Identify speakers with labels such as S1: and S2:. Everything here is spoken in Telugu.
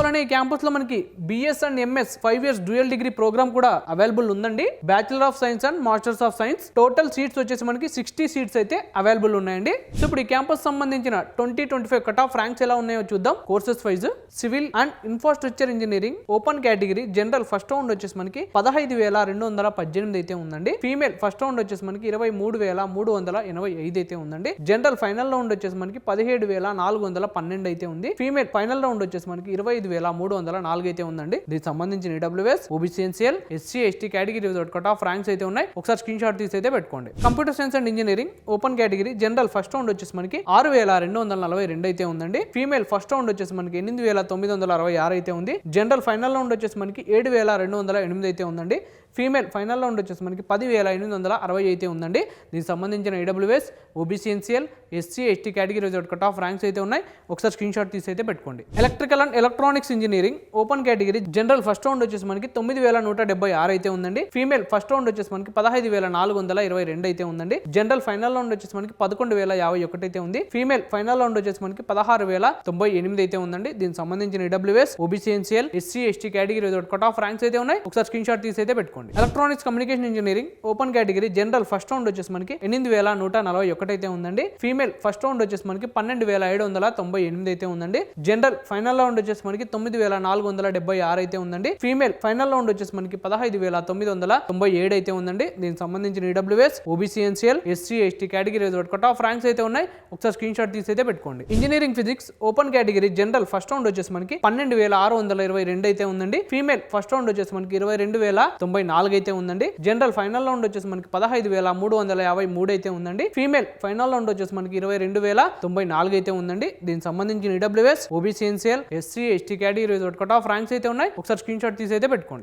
S1: అందువలన ఈ క్యాంపస్ లో మనకి BS and MS 5 years dual degree program కూడా అవైలబుల్ ఉందండి. Bachelor of science and masters of science. Total seats వచ్చేసి మనకి 60 సీట్స్ అయితే అవైలబుల్ ఉన్నాయండి. సో ఇప్పుడు ఈ క్యాంపస్ సంబంధించిన 2025 కట్ ఆఫ్ ర్యాంక్స్ ఎలా ఉన్నాయో చూద్దాం. Courses wise civil and infrastructure engineering open category general first round వచ్చేసి మనకి 15,218 అయితే ఉందండి. ఫీమేల్ ఫస్ట్ రౌండ్ వచ్చేసి మనకి 23,385 అయితే ఉందండి. జనరల్ ఫైనల్ రౌండ్ వచ్చేసి మనకి 17,412 అయితే ఉంది. ఫీమేల్ ఫైనల్ రౌండ్ వచ్చేసి మనకి 25,304 అయితే ఉందండి. దీనికి సంబంధించిన EWS, OBC, NCL, SC, ST category cut off ranks అయితే ఉన్నాయి. ఒకసారి స్క్రీన్ షాట్ తీసి అయితే పెట్టుకోండి. Computer science and engineering open category general first round వచ్చేసి మనకి 6,242 అయితే ఉందండి. ఫీమేల్ ఫస్ట్ రౌండ్ వచ్చేసి మనకి 8,966 అయితే ఉంది. జనరల్ ఫైనల్ రౌండ్ వచ్చేసి మనకి 7,208 అయితే ఉందండి. ఫీమేల్ ఫైనల్ రౌండ్ వచ్చేసి మనకి 10,860 అయితే ఉందండి. దీనికి సంబంధించిన EWS, OBC, NCL, SC, ST category cut off ranks అయితే ఉన్నాయి. ఒకసారి స్క్రీన్ షాట్ తీసి అయితే పెట్టుకోండి. Electrical and electronics engineering open category general first round వచ్చేసి మనకి 9,176 అయితే ఉందండి. ఫీమేల్ ఫస్ట్ రౌండ్ వచ్చేసి మనకి 15,422 అయితే ఉందండి. జనరల్ ఫైనల్ రౌండ్ వచ్చేసి మనకి 11,051 అయితే ఉంది. ఫీమేల్ ఫైనల్ రౌండ్ వచ్చేసి మనకి 16,098 అయితే ఉందండి. దీనికి సంబంధించిన EWS, OBC, NCL, SC, ST category cut off ranks అయితే ఉన్నాయి. ఒకసారి స్క్రీన్ షాట్ తీసి అయితే పెట్టుకోండి. Electronics communication engineering open category general first round వచ్చేసి మనకి 8,141 అయితే ఉందండి. ఫీమేల్ ఫస్ట్ రౌండ్ వచ్చేసి మనకి 12,798 అయితే ఉందండి. జనరల్ ఫైనల్ రౌండ్ వచ్చేసి మనకి 9,476 అయితే ఉందండి. ఫీమేల్ ఫైనల్ రౌండ్ వచ్చేసి మనకి 15,997 అయితే ఉందండి. దీనికి సంబంధించిన EWS, OBC, NCL, SC, ST category cut off ranks అయితే ఉన్నాయి. ఒకసారి స్క్రీన్ షాట్ తీసి అయితే పెట్టుకోండి. Engineering physics open category general first round వచ్చేసి మనకి 12,622 అయితే ఉందండి. ఫీమేల్ ఫస్ట్ రౌండ్ వచ్చేసి మనకి 22,094 అయితే ఉందండి. జనరల్ ఫైనల్ రౌండ్ వచ్చేసి మనకి 15,353 అయితే ఉందండి. ఫీమేల్ ఫైనల్ రౌండ్ వచ్చేసి మనకి 22,094 అయితే ఉందండి. దీనికి సంబంధించిన EWS, OBC, NCL, SC, ST category cut off ranks అయితే ఉన్నాయి. ఒకసారి స్క్రీన్ షాట్ తీసి అయితే పెట్టుకోండి.